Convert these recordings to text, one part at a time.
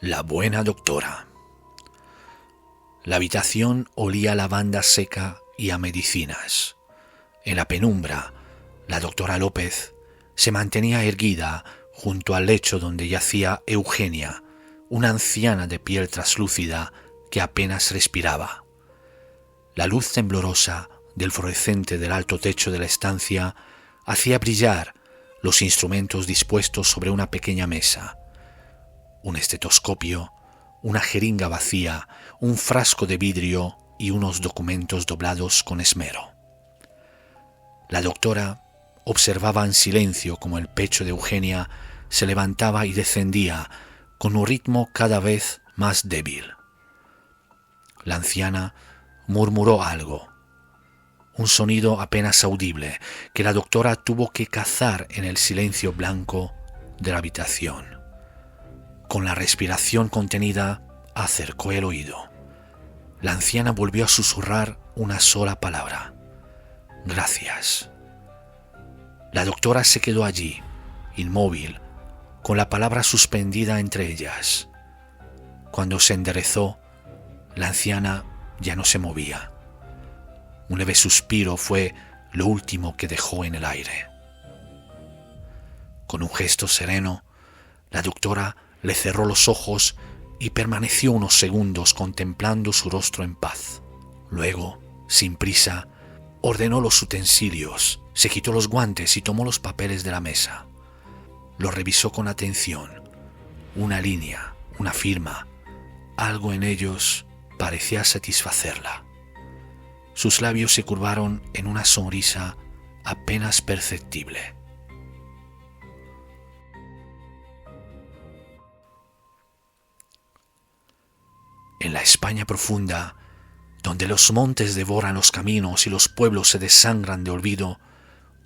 La buena doctora. La habitación olía a lavanda seca y a medicinas. En la penumbra, la doctora López se mantenía erguida junto al lecho donde yacía Eugenia, una anciana de piel traslúcida que apenas respiraba. La luz temblorosa del fluorescente del alto techo de la estancia hacía brillar los instrumentos dispuestos sobre una pequeña mesa. Un estetoscopio, una jeringa vacía, un frasco de vidrio y unos documentos doblados con esmero. La doctora observaba en silencio cómo el pecho de Eugenia se levantaba y descendía con un ritmo cada vez más débil. La anciana murmuró algo, un sonido apenas audible que la doctora tuvo que cazar en el silencio blanco de la habitación. Con la respiración contenida, acercó el oído. La anciana volvió a susurrar una sola palabra: gracias. La doctora se quedó allí, inmóvil, con la palabra suspendida entre ellas. Cuando se enderezó, la anciana ya no se movía. Un leve suspiro fue lo último que dejó en el aire. Con un gesto sereno, la doctora le cerró los ojos y permaneció unos segundos contemplando su rostro en paz. Luego, sin prisa, ordenó los utensilios, se quitó los guantes y tomó los papeles de la mesa. Los revisó con atención. Una línea, una firma, algo en ellos parecía satisfacerla. Sus labios se curvaron en una sonrisa apenas perceptible. En la España profunda, donde los montes devoran los caminos y los pueblos se desangran de olvido,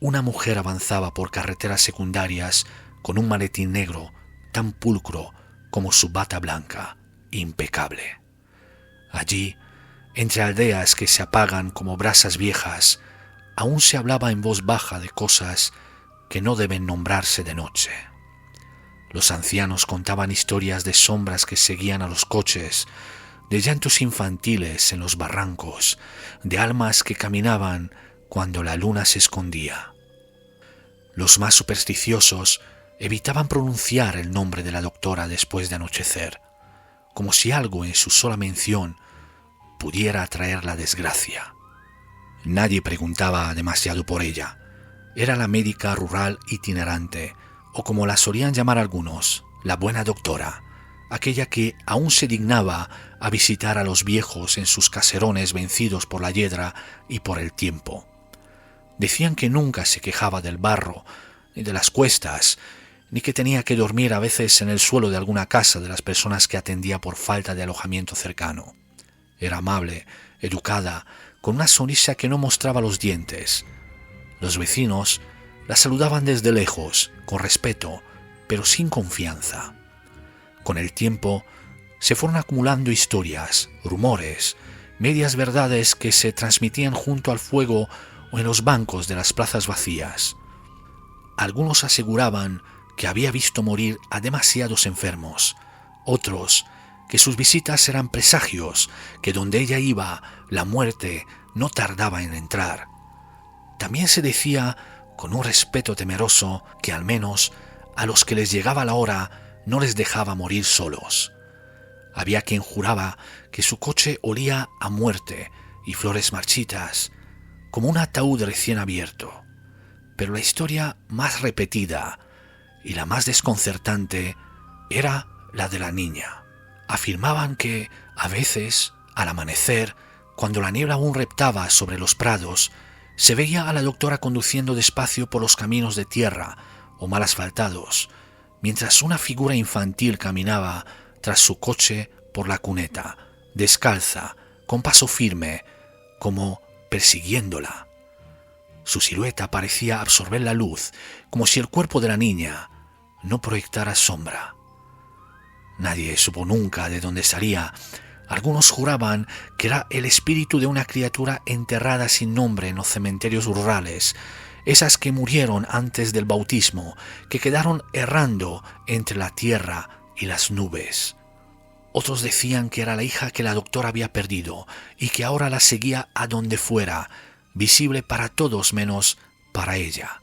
una mujer avanzaba por carreteras secundarias con un maletín negro tan pulcro como su bata blanca, impecable. Allí, entre aldeas que se apagan como brasas viejas, aún se hablaba en voz baja de cosas que no deben nombrarse de noche. Los ancianos contaban historias de sombras que seguían a los coches, de llantos infantiles en los barrancos, de almas que caminaban cuando la luna se escondía. Los más supersticiosos evitaban pronunciar el nombre de la doctora después de anochecer, como si algo en su sola mención pudiera atraer la desgracia. Nadie preguntaba demasiado por ella. Era la médica rural itinerante, o como la solían llamar algunos, la buena doctora, aquella que aún se dignaba a visitar a los viejos en sus caserones vencidos por la hiedra y por el tiempo. Decían que nunca se quejaba del barro, ni de las cuestas, ni que tenía que dormir a veces en el suelo de alguna casa de las personas que atendía por falta de alojamiento cercano. Era amable, educada, con una sonrisa que no mostraba los dientes. Los vecinos la saludaban desde lejos, con respeto, pero sin confianza. Con el tiempo se fueron acumulando historias, rumores, medias verdades que se transmitían junto al fuego o en los bancos de las plazas vacías. Algunos aseguraban que había visto morir a demasiados enfermos, otros que sus visitas eran presagios, que donde ella iba, la muerte no tardaba en entrar. También se decía, con un respeto temeroso, que al menos a los que les llegaba la hora no les dejaba morir solos. Había quien juraba que su coche olía a muerte y flores marchitas, como un ataúd recién abierto. Pero la historia más repetida y la más desconcertante era la de la niña. Afirmaban que, a veces, al amanecer, cuando la niebla aún reptaba sobre los prados, se veía a la doctora conduciendo despacio por los caminos de tierra o mal asfaltados, mientras una figura infantil caminaba tras su coche por la cuneta, descalza, con paso firme, como persiguiéndola. Su silueta parecía absorber la luz, como si el cuerpo de la niña no proyectara sombra. Nadie supo nunca de dónde salía. Algunos juraban que era el espíritu de una criatura enterrada sin nombre en los cementerios rurales, esas que murieron antes del bautismo, que quedaron errando entre la tierra y las nubes. Otros decían que era la hija que la doctora había perdido y que ahora la seguía a donde fuera, visible para todos menos para ella.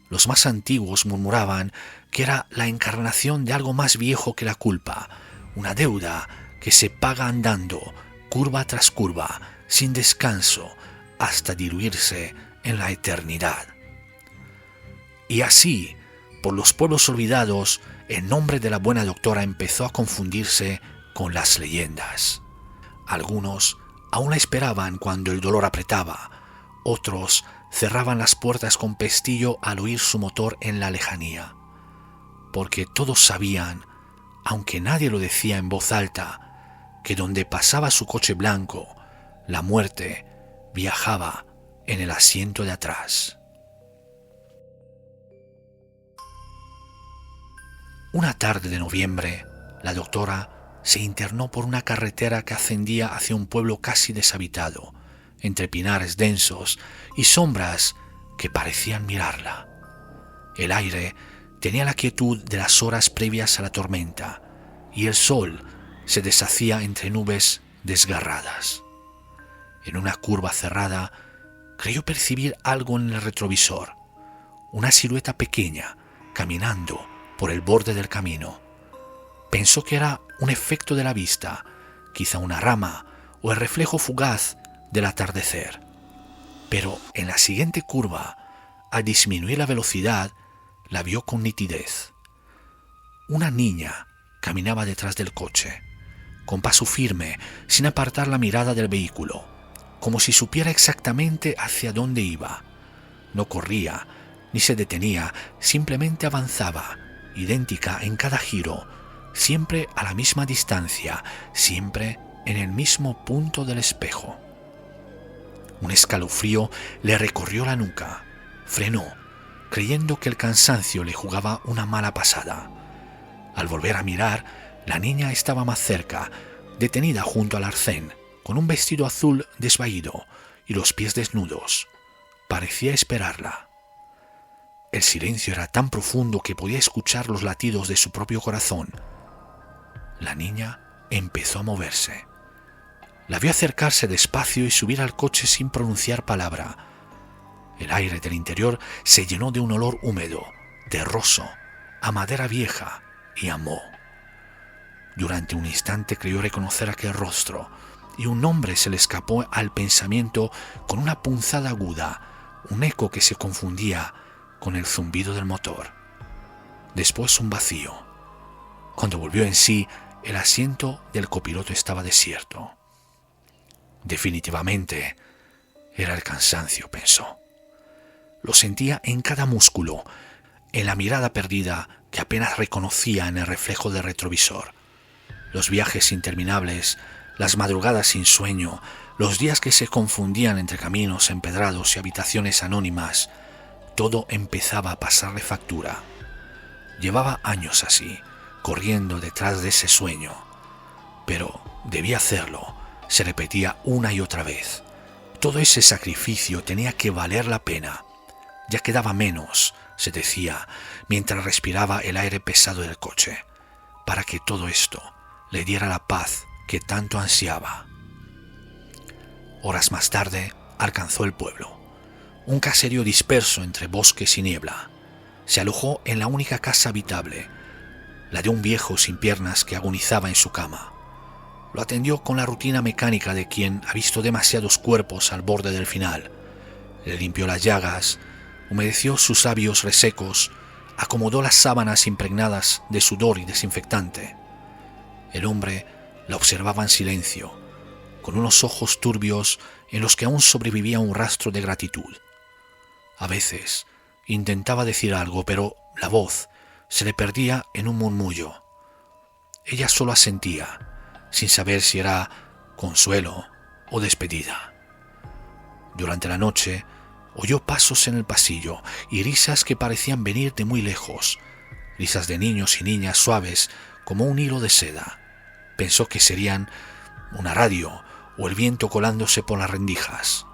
Los más antiguos murmuraban que era la encarnación de algo más viejo que la culpa, una deuda que se paga andando, curva tras curva, sin descanso, hasta diluirse en la eternidad. Y así, por los pueblos olvidados, el nombre de la buena doctora empezó a confundirse con las leyendas. Algunos aún la esperaban cuando el dolor apretaba, otros cerraban las puertas con pestillo al oír su motor en la lejanía, porque todos sabían, aunque nadie lo decía en voz alta, que donde pasaba su coche blanco, la muerte viajaba en el asiento de atrás. Una tarde de noviembre, la doctora se internó por una carretera que ascendía hacia un pueblo casi deshabitado, entre pinares densos y sombras que parecían mirarla. El aire tenía la quietud de las horas previas a la tormenta, y el sol se deshacía entre nubes desgarradas. En una curva cerrada, creyó percibir algo en el retrovisor, una silueta pequeña caminando por el borde del camino. Pensó que era un efecto de la vista, quizá una rama o el reflejo fugaz del atardecer. Pero en la siguiente curva, al disminuir la velocidad, la vio con nitidez. Una niña caminaba detrás del coche, con paso firme, sin apartar la mirada del vehículo, como si supiera exactamente hacia dónde iba. No corría, ni se detenía, simplemente avanzaba, idéntica en cada giro, siempre a la misma distancia, siempre en el mismo punto del espejo. Un escalofrío le recorrió la nuca. Frenó, creyendo que el cansancio le jugaba una mala pasada. Al volver a mirar, la niña estaba más cerca, detenida junto al arcén, con un vestido azul desvaído y los pies desnudos. Parecía esperarla. El silencio era tan profundo que podía escuchar los latidos de su propio corazón. La niña empezó a moverse. La vio acercarse despacio y subir al coche sin pronunciar palabra. El aire del interior se llenó de un olor húmedo, terroso, a madera vieja y a moho. Durante un instante creyó reconocer aquel rostro, y un nombre se le escapó al pensamiento con una punzada aguda, un eco que se confundía con el zumbido del motor. Después un vacío. Cuando volvió en sí, el asiento del copiloto estaba desierto. Definitivamente era el cansancio, pensó. Lo sentía en cada músculo, en la mirada perdida que apenas reconocía en el reflejo del retrovisor. Los viajes interminables, las madrugadas sin sueño, los días que se confundían entre caminos empedrados y habitaciones anónimas, todo empezaba a pasarle factura. Llevaba años así, corriendo detrás de ese sueño, pero debía hacerlo. Se repetía una y otra vez. Todo ese sacrificio tenía que valer la pena. Ya quedaba menos, se decía, mientras respiraba el aire pesado del coche, para que todo esto le diera la paz que tanto ansiaba. Horas más tarde alcanzó el pueblo, un caserío disperso entre bosques y niebla. Se alojó en la única casa habitable, la de un viejo sin piernas que agonizaba en su cama. Lo atendió con la rutina mecánica de quien ha visto demasiados cuerpos al borde del final. Le limpió las llagas, humedeció sus labios resecos, acomodó las sábanas impregnadas de sudor y desinfectante. El hombre la observaba en silencio, con unos ojos turbios en los que aún sobrevivía un rastro de gratitud. A veces intentaba decir algo, pero la voz se le perdía en un murmullo. Ella solo asentía, sin saber si era consuelo o despedida. Durante la noche oyó pasos en el pasillo y risas que parecían venir de muy lejos, risas de niños y niñas suaves como un hilo de seda. Pensó que serían una radio o el viento colándose por las rendijas.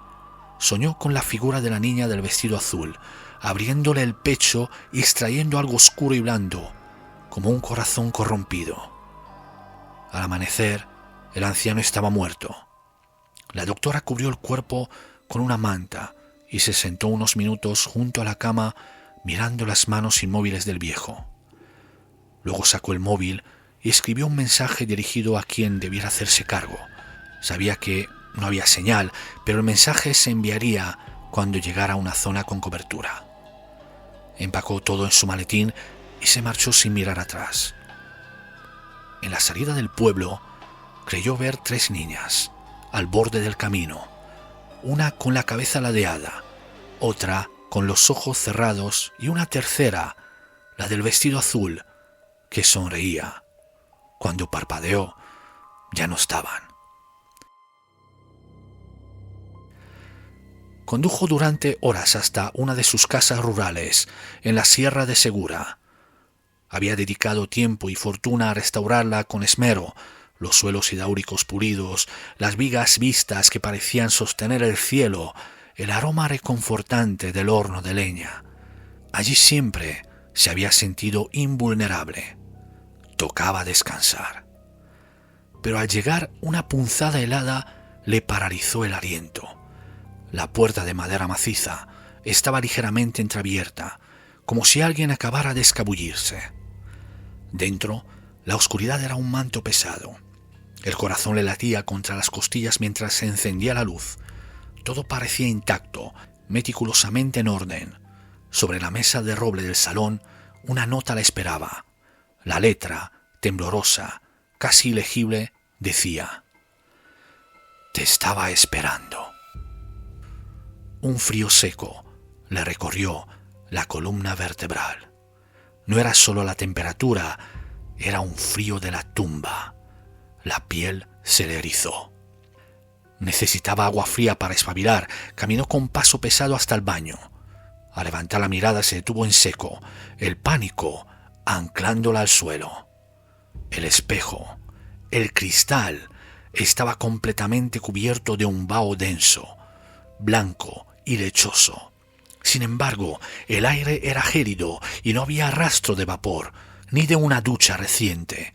Soñó con la figura de la niña del vestido azul, abriéndole el pecho y extrayendo algo oscuro y blando, como un corazón corrompido. Al amanecer, el anciano estaba muerto. La doctora cubrió el cuerpo con una manta y se sentó unos minutos junto a la cama mirando las manos inmóviles del viejo. Luego sacó el móvil y escribió un mensaje dirigido a quien debiera hacerse cargo. Sabía que no había señal, pero el mensaje se enviaría cuando llegara a una zona con cobertura. Empacó todo en su maletín y se marchó sin mirar atrás. En la salida del pueblo, creyó ver 3 niñas al borde del camino, una con la cabeza ladeada, otra con los ojos cerrados y una tercera, la del vestido azul, que sonreía. Cuando parpadeó, ya no estaban. Condujo durante horas hasta una de sus casas rurales, en la Sierra de Segura. Había dedicado tiempo y fortuna a restaurarla con esmero, los suelos hidráulicos pulidos, las vigas vistas que parecían sostener el cielo, el aroma reconfortante del horno de leña. Allí siempre se había sentido invulnerable. Tocaba descansar. Pero al llegar una punzada helada le paralizó el aliento. La puerta de madera maciza estaba ligeramente entreabierta, como si alguien acabara de escabullirse. Dentro, la oscuridad era un manto pesado. El corazón le latía contra las costillas mientras se encendía la luz. Todo parecía intacto, meticulosamente en orden. Sobre la mesa de roble del salón, una nota la esperaba. La letra, temblorosa, casi ilegible, decía: «Te estaba esperando». Un frío seco le recorrió la columna vertebral. No era solo la temperatura, era un frío de la tumba. La piel se le erizó. Necesitaba agua fría para espabilar. Caminó con paso pesado hasta el baño. Al levantar la mirada se detuvo en seco, el pánico anclándola al suelo. El espejo, el cristal, estaba completamente cubierto de un vaho denso, blanco y lechoso. Sin embargo, el aire era gélido y no había rastro de vapor, ni de una ducha reciente.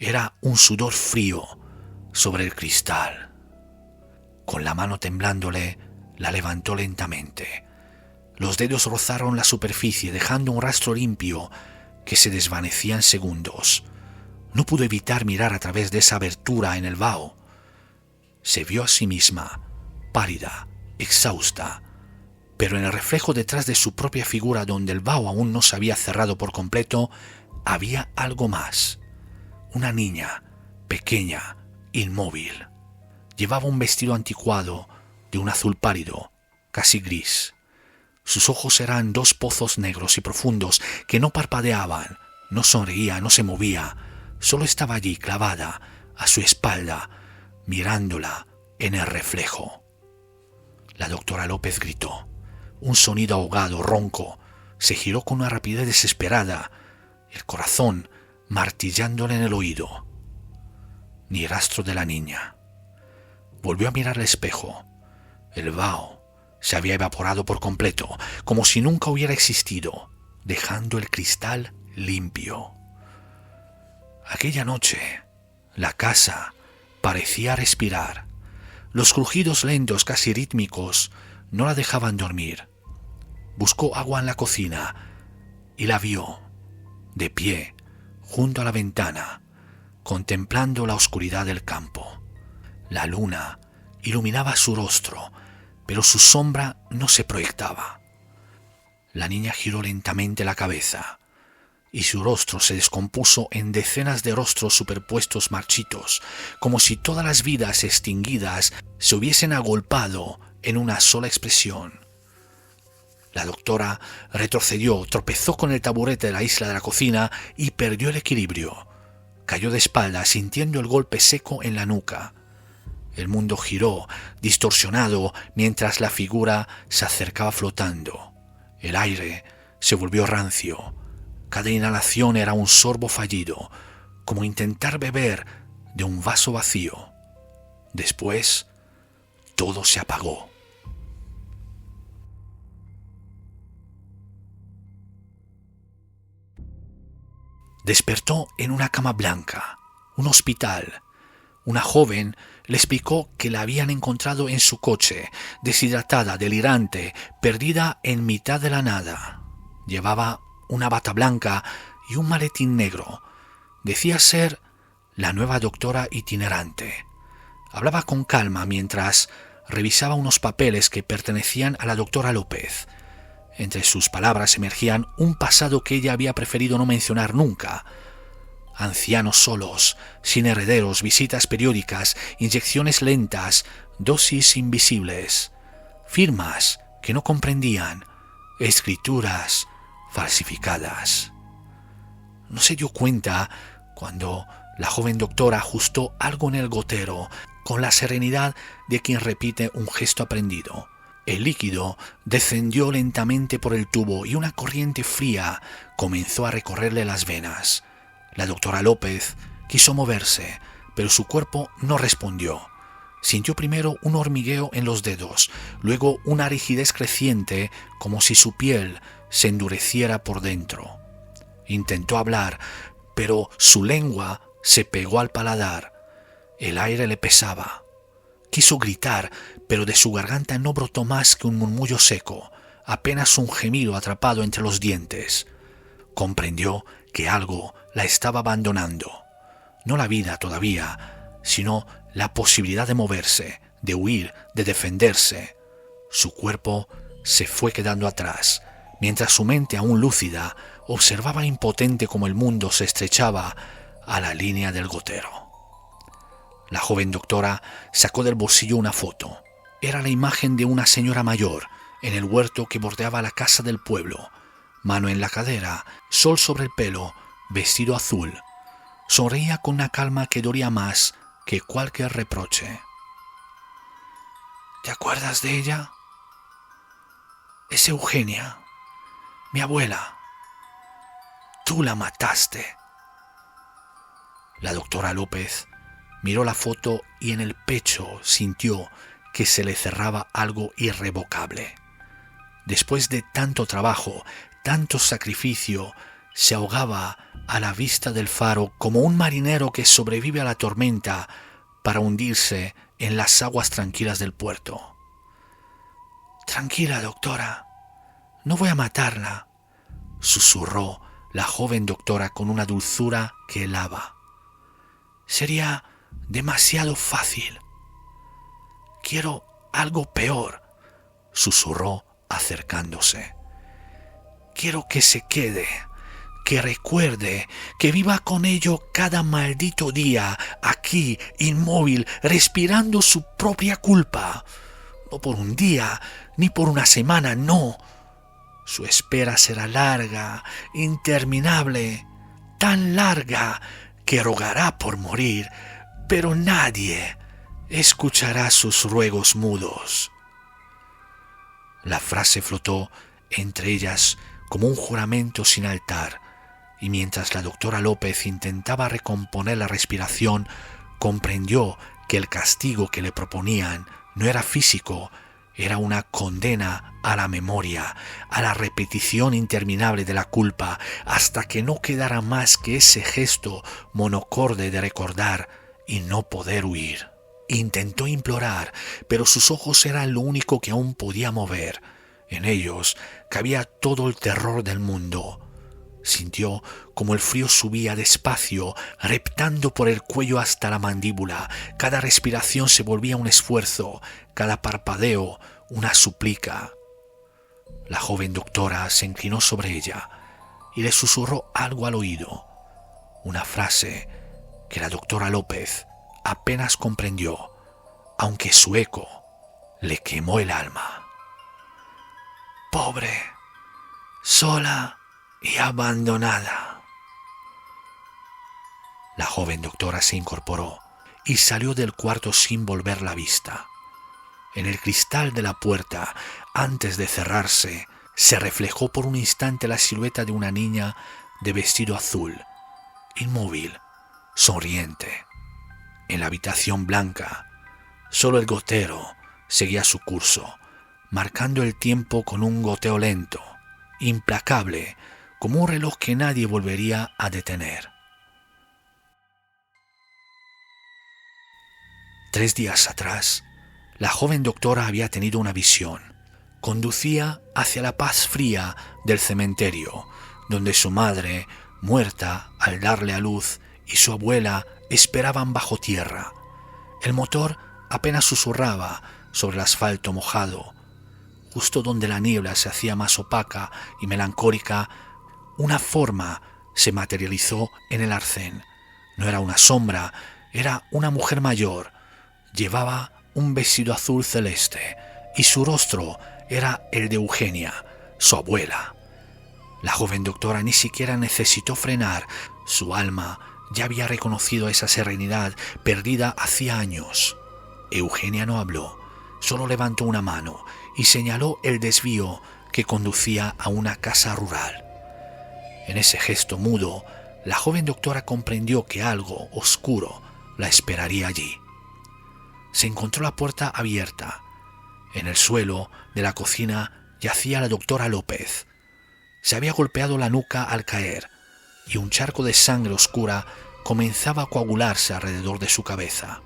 Era un sudor frío sobre el cristal. Con la mano temblándole, la levantó lentamente. Los dedos rozaron la superficie, dejando un rastro limpio que se desvanecía en segundos. No pudo evitar mirar a través de esa abertura en el vaho. Se vio a sí misma, pálida, exhausta, pero en el reflejo detrás de su propia figura, donde el vaho aún no se había cerrado por completo, había algo más. Una niña, pequeña, inmóvil. Llevaba un vestido anticuado, de un azul pálido, casi gris. Sus ojos eran 2 pozos negros y profundos que no parpadeaban, no sonreía, no se movía, solo estaba allí clavada, a su espalda, mirándola en el reflejo. La doctora López gritó. Un sonido ahogado, ronco, se giró con una rapidez desesperada, el corazón martillándole en el oído. Ni rastro de la niña. Volvió a mirar el espejo. El vaho se había evaporado por completo, como si nunca hubiera existido, dejando el cristal limpio. Aquella noche, la casa parecía respirar. Los crujidos lentos, casi rítmicos, no la dejaban dormir. Buscó agua en la cocina y la vio, de pie, junto a la ventana, contemplando la oscuridad del campo. La luna iluminaba su rostro, pero su sombra no se proyectaba. La niña giró lentamente la cabeza, y su rostro se descompuso en decenas de rostros superpuestos marchitos, como si todas las vidas extinguidas se hubiesen agolpado en una sola expresión. La doctora retrocedió, tropezó con el taburete de la isla de la cocina y perdió el equilibrio. Cayó de espaldas, sintiendo el golpe seco en la nuca. El mundo giró, distorsionado, mientras la figura se acercaba flotando. El aire se volvió rancio. Cada inhalación era un sorbo fallido, como intentar beber de un vaso vacío. Después, todo se apagó. Despertó en una cama blanca, un hospital. Una joven le explicó que la habían encontrado en su coche, deshidratada, delirante, perdida en mitad de la nada. Llevaba una bata blanca y un maletín negro. Decía ser la nueva doctora itinerante. Hablaba con calma mientras revisaba unos papeles que pertenecían a la doctora López. Entre sus palabras emergían un pasado que ella había preferido no mencionar nunca. Ancianos solos, sin herederos, visitas periódicas, inyecciones lentas, dosis invisibles, firmas que no comprendían, escrituras falsificadas. No se dio cuenta cuando la joven doctora ajustó algo en el gotero con la serenidad de quien repite un gesto aprendido. El líquido descendió lentamente por el tubo y una corriente fría comenzó a recorrerle las venas. La doctora López quiso moverse, pero su cuerpo no respondió. Sintió primero un hormigueo en los dedos, luego una rigidez creciente, como si su piel se endureciera por dentro. Intentó hablar, pero su lengua se pegó al paladar. El aire le pesaba. Quiso gritar, pero de su garganta no brotó más que un murmullo seco, apenas un gemido atrapado entre los dientes. Comprendió que algo la estaba abandonando. No la vida todavía, sino la posibilidad de moverse, de huir, de defenderse. Su cuerpo se fue quedando atrás, mientras su mente aún lúcida observaba impotente cómo el mundo se estrechaba a la línea del gotero. La joven doctora sacó del bolsillo una foto. Era la imagen de una señora mayor en el huerto que bordeaba la casa del pueblo. Mano en la cadera, sol sobre el pelo, vestido azul. Sonreía con una calma que dolía más que cualquier reproche. ¿Te acuerdas de ella? Es Eugenia, mi abuela. Tú la mataste. La doctora López miró la foto y en el pecho sintió que se le cerraba algo irrevocable. Después de tanto trabajo, tanto sacrificio, se ahogaba a la vista del faro como un marinero que sobrevive a la tormenta para hundirse en las aguas tranquilas del puerto. Tranquila, doctora, no voy a matarla, susurró la joven doctora con una dulzura que helaba. Sería demasiado fácil. Quiero algo peor, susurró acercándose. Quiero que se quede, que recuerde, que viva con ello cada maldito día, aquí, inmóvil, respirando su propia culpa. No por un día, ni por una semana, no. Su espera será larga, interminable, tan larga que rogará por morir, pero nadie escuchará sus ruegos mudos. La frase flotó entre ellas como un juramento sin altar, y mientras la doctora López intentaba recomponer la respiración, comprendió que el castigo que le proponían no era físico, era una condena a la memoria, a la repetición interminable de la culpa, hasta que no quedara más que ese gesto monocorde de recordar y no poder huir. Intentó implorar, pero sus ojos eran lo único que aún podía mover. En ellos cabía todo el terror del mundo. Sintió como el frío subía despacio, reptando por el cuello hasta la mandíbula. Cada respiración se volvía un esfuerzo, cada parpadeo una súplica. La joven doctora se inclinó sobre ella y le susurró algo al oído, una frase que la doctora López apenas comprendió, aunque su eco le quemó el alma. Pobre, sola y abandonada. La joven doctora se incorporó y salió del cuarto sin volver la vista. En el cristal de la puerta, antes de cerrarse, se reflejó por un instante la silueta de una niña de vestido azul, inmóvil, sonriente. En la habitación blanca, solo el gotero seguía su curso, marcando el tiempo con un goteo lento, implacable, como un reloj que nadie volvería a detener. 3 días atrás, la joven doctora había tenido una visión. Conducía hacia la paz fría del cementerio, donde su madre, muerta al darle a luz, y su abuela esperaban bajo tierra. El motor apenas susurraba sobre el asfalto mojado. Justo donde la niebla se hacía más opaca y melancólica, una forma se materializó en el arcén. No era una sombra, era una mujer mayor. Llevaba un vestido azul celeste y su rostro era el de Eugenia, su abuela. La joven doctora ni siquiera necesitó frenar. Su alma ya había reconocido esa serenidad perdida hacía años. Eugenia no habló, solo levantó una mano y señaló el desvío que conducía a una casa rural. En ese gesto mudo, la joven doctora comprendió que algo oscuro la esperaría allí. Se encontró la puerta abierta. En el suelo de la cocina yacía la doctora López. Se había golpeado la nuca al caer y un charco de sangre oscura comenzaba a coagularse alrededor de su cabeza.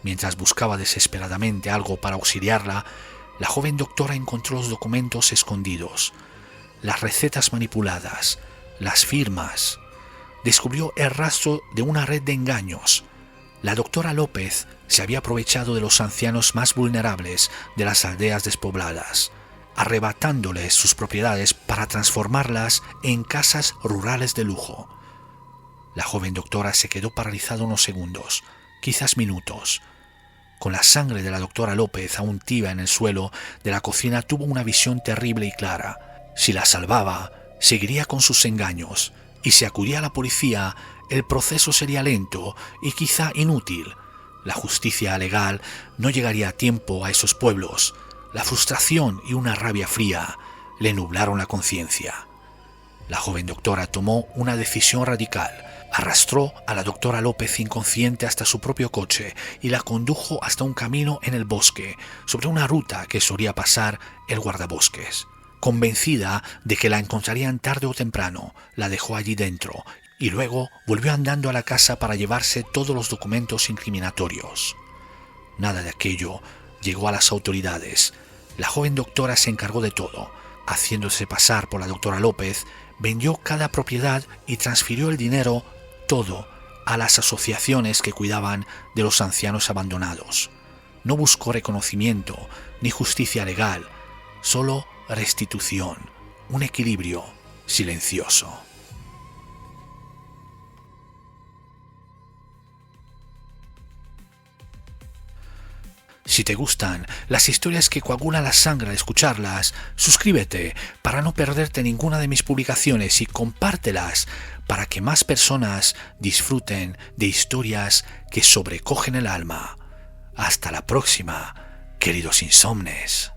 Mientras buscaba desesperadamente algo para auxiliarla, la joven doctora encontró los documentos escondidos, las recetas manipuladas, las firmas. Descubrió el rastro de una red de engaños. La doctora López se había aprovechado de los ancianos más vulnerables de las aldeas despobladas, arrebatándoles sus propiedades para transformarlas en casas rurales de lujo. La joven doctora se quedó paralizada unos segundos, quizás minutos. Con la sangre de la doctora López aún tibia en el suelo de la cocina, tuvo una visión terrible y clara. Si la salvaba, seguiría con sus engaños, y si acudía a la policía, el proceso sería lento y quizá inútil. La justicia legal no llegaría a tiempo a esos pueblos. La frustración y una rabia fría le nublaron la conciencia. La joven doctora tomó una decisión radical. Arrastró a la doctora López inconsciente hasta su propio coche y la condujo hasta un camino en el bosque, sobre una ruta que solía pasar el guardabosques. Convencida de que la encontrarían tarde o temprano, la dejó allí dentro y luego volvió andando a la casa para llevarse todos los documentos incriminatorios. Nada de aquello llegó a las autoridades. La joven doctora se encargó de todo. Haciéndose pasar por la doctora López, vendió cada propiedad y transfirió el dinero todo a las asociaciones que cuidaban de los ancianos abandonados. No buscó reconocimiento ni justicia legal, solo restitución, un equilibrio silencioso. Si te gustan las historias que coagulan la sangre al escucharlas, suscríbete para no perderte ninguna de mis publicaciones y compártelas para que más personas disfruten de historias que sobrecogen el alma. Hasta la próxima, queridos insomnes.